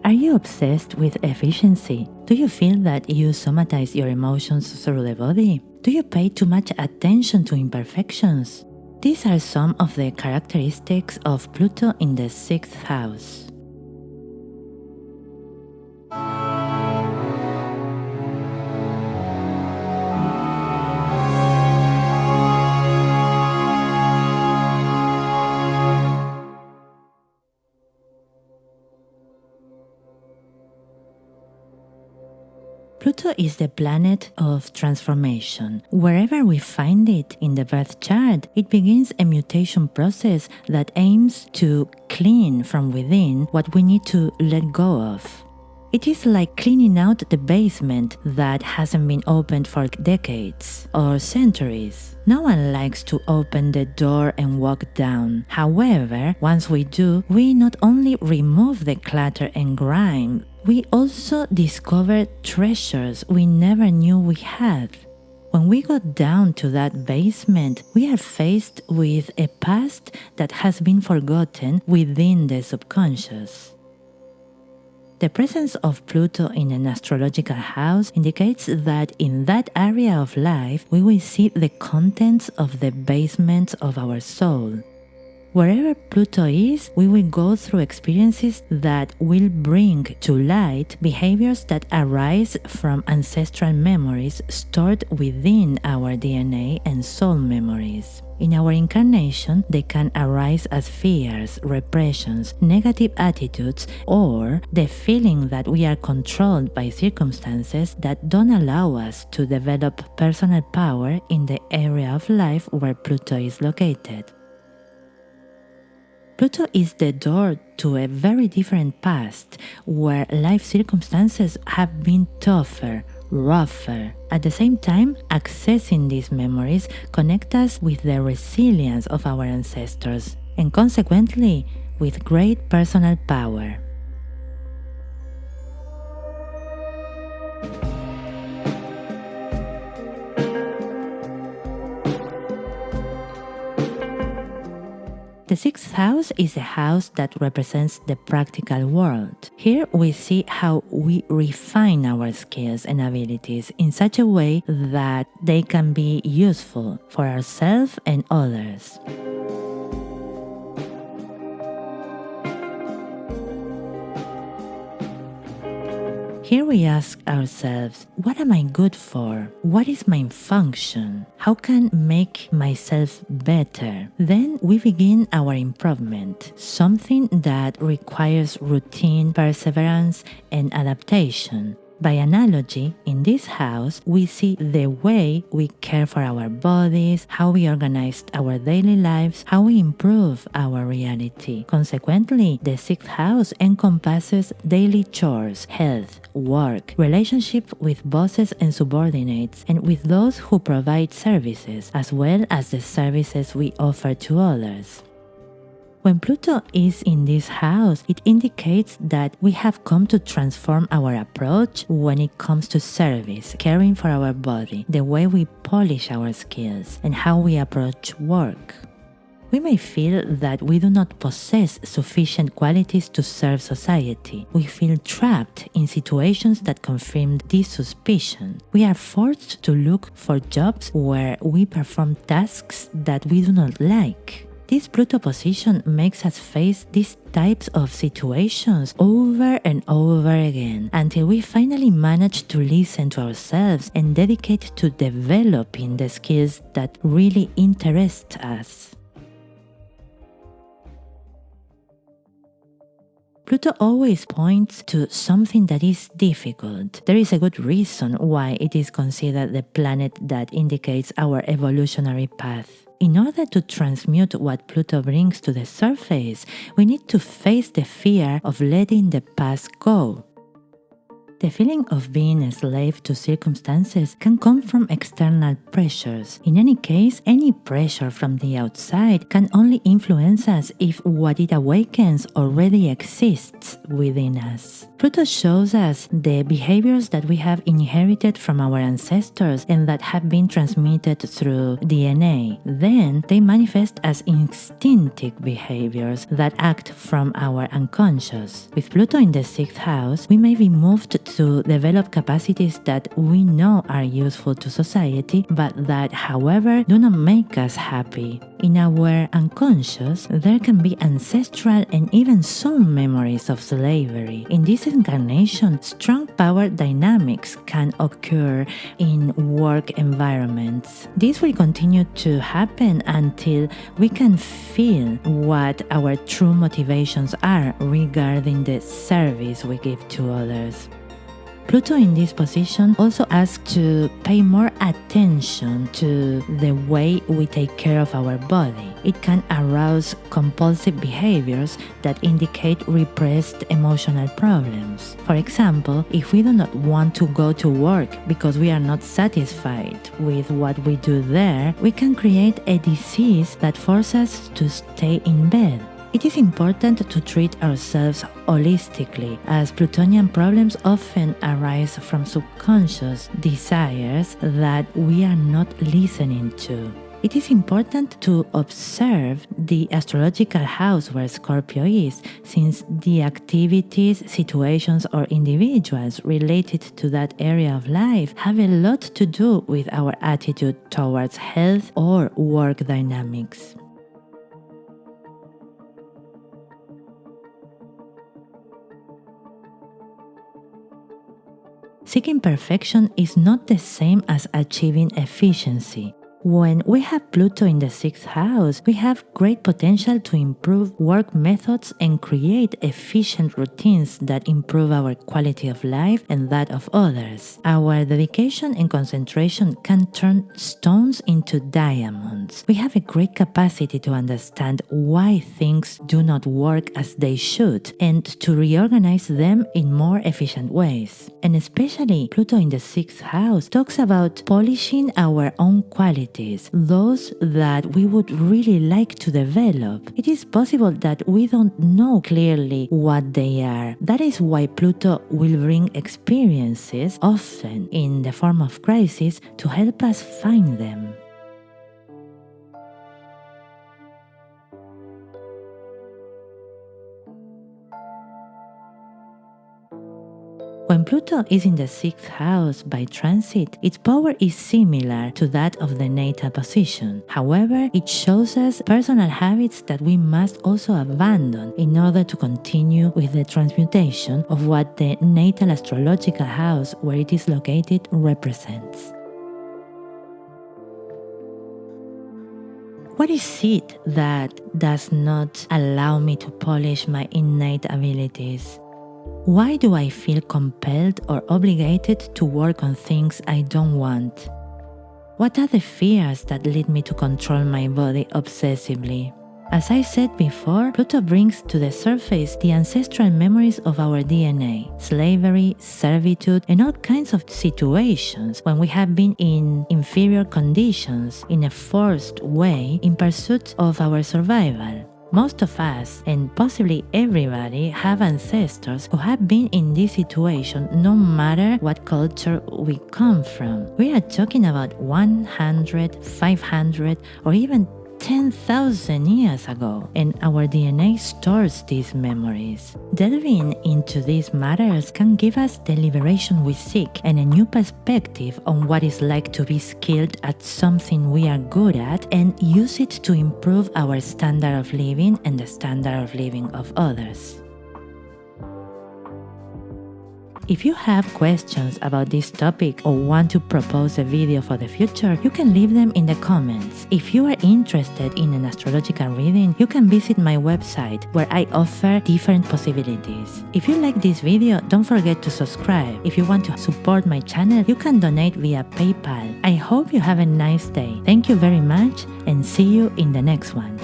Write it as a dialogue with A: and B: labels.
A: Are you obsessed with efficiency? Do you feel that you somatize your emotions through the body? Do you pay too much attention to imperfections? These are some of the characteristics of Pluto in the 6th house. Pluto is the planet of transformation. Wherever we find it in the birth chart, it begins a mutation process that aims to clean from within what we need to let go of. It is like cleaning out the basement that hasn't been opened for decades or centuries. No one likes to open the door and walk down. However, once we do, we not only remove the clutter and grime, we also discover treasures we never knew we had. When we go down to that basement, we are faced with a past that has been forgotten within the subconscious. The presence of Pluto in an astrological house indicates that in that area of life, we will see the contents of the basement of our soul. Wherever Pluto is, we will go through experiences that will bring to light behaviors that arise from ancestral memories stored within our DNA and soul memories. In our incarnation, they can arise as fears, repressions, negative attitudes, or the feeling that we are controlled by circumstances that don't allow us to develop personal power in the area of life where Pluto is located. Pluto is the door to a very different past, where life circumstances have been tougher, rougher. At the same time, accessing these memories connect us with the resilience of our ancestors, and consequently, with great personal power. The 6th house is a house that represents the practical world. Here we see how we refine our skills and abilities in such a way that they can be useful for ourselves and others. Here we ask ourselves, what am I good for? What is my function? How can I make myself better? Then we begin our improvement, something that requires routine, perseverance, and adaptation. By analogy, in this house, we see the way we care for our bodies, how we organize our daily lives, how we improve our reality. Consequently, the 6th house encompasses daily chores, health, work, relationship with bosses and subordinates, and with those who provide services, as well as the services we offer to others. When Pluto is in this house, it indicates that we have come to transform our approach when it comes to service, caring for our body, the way we polish our skills, and how we approach work. We may feel that we do not possess sufficient qualities to serve society. We feel trapped in situations that confirm this suspicion. We are forced to look for jobs where we perform tasks that we do not like. This Pluto position makes us face these types of situations over and over again until we finally manage to listen to ourselves and dedicate to developing the skills that really interest us. Pluto always points to something that is difficult. There is a good reason why it is considered the planet that indicates our evolutionary path. In order to transmute what Pluto brings to the surface, we need to face the fear of letting the past go. The feeling of being a slave to circumstances can come from external pressures. In any case, any pressure from the outside can only influence us if what it awakens already exists within us. Pluto shows us the behaviors that we have inherited from our ancestors and that have been transmitted through DNA. Then they manifest as instinctive behaviors that act from our unconscious. With Pluto in the 6th house, we may be moved to develop capacities that we know are useful to society, but that, however, do not make us happy. In our unconscious, there can be ancestral and even some memories of slavery. In this incarnation, strong power dynamics can occur in work environments. This will continue to happen until we can feel what our true motivations are regarding the service we give to others. Pluto in this position also asks to pay more attention to the way we take care of our body. It can arouse compulsive behaviors that indicate repressed emotional problems. For example, if we do not want to go to work because we are not satisfied with what we do there, we can create a disease that forces us to stay in bed. It is important to treat ourselves holistically, as Plutonian problems often arise from subconscious desires that we are not listening to. It is important to observe the astrological house where Scorpio is, since the activities, situations, or individuals related to that area of life have a lot to do with our attitude towards health or work dynamics. Seeking perfection is not the same as achieving efficiency. When we have Pluto in the 6th house, we have great potential to improve work methods and create efficient routines that improve our quality of life and that of others. Our dedication and concentration can turn stones into diamonds. We have a great capacity to understand why things do not work as they should and to reorganize them in more efficient ways. And especially Pluto in the 6th house talks about polishing our own qualities, those that we would really like to develop. It is possible that we don't know clearly what they are. That is why Pluto will bring experiences, often in the form of crisis, to help us find them. When Pluto is in the 6th house by transit, its power is similar to that of the natal position. However, it shows us personal habits that we must also abandon in order to continue with the transmutation of what the natal astrological house where it is located represents. What is it that does not allow me to polish my innate abilities? Why do I feel compelled or obligated to work on things I don't want? What are the fears that lead me to control my body obsessively? As I said before, Pluto brings to the surface the ancestral memories of our DNA, slavery, servitude, and all kinds of situations when we have been in inferior conditions in a forced way in pursuit of our survival. Most of us, and possibly everybody, have ancestors who have been in this situation no matter what culture we come from. We are talking about 100, 500, or even 10,000 years ago, and our DNA stores these memories. Delving into these matters can give us the liberation we seek and a new perspective on what it's like to be skilled at something we are good at and use it to improve our standard of living and the standard of living of others. If you have questions about this topic or want to propose a video for the future, you can leave them in the comments. If you are interested in an astrological reading, you can visit my website where I offer different possibilities. If you like this video, don't forget to subscribe. If you want to support my channel, you can donate via PayPal. I hope you have a nice day. Thank you very much and see you in the next one.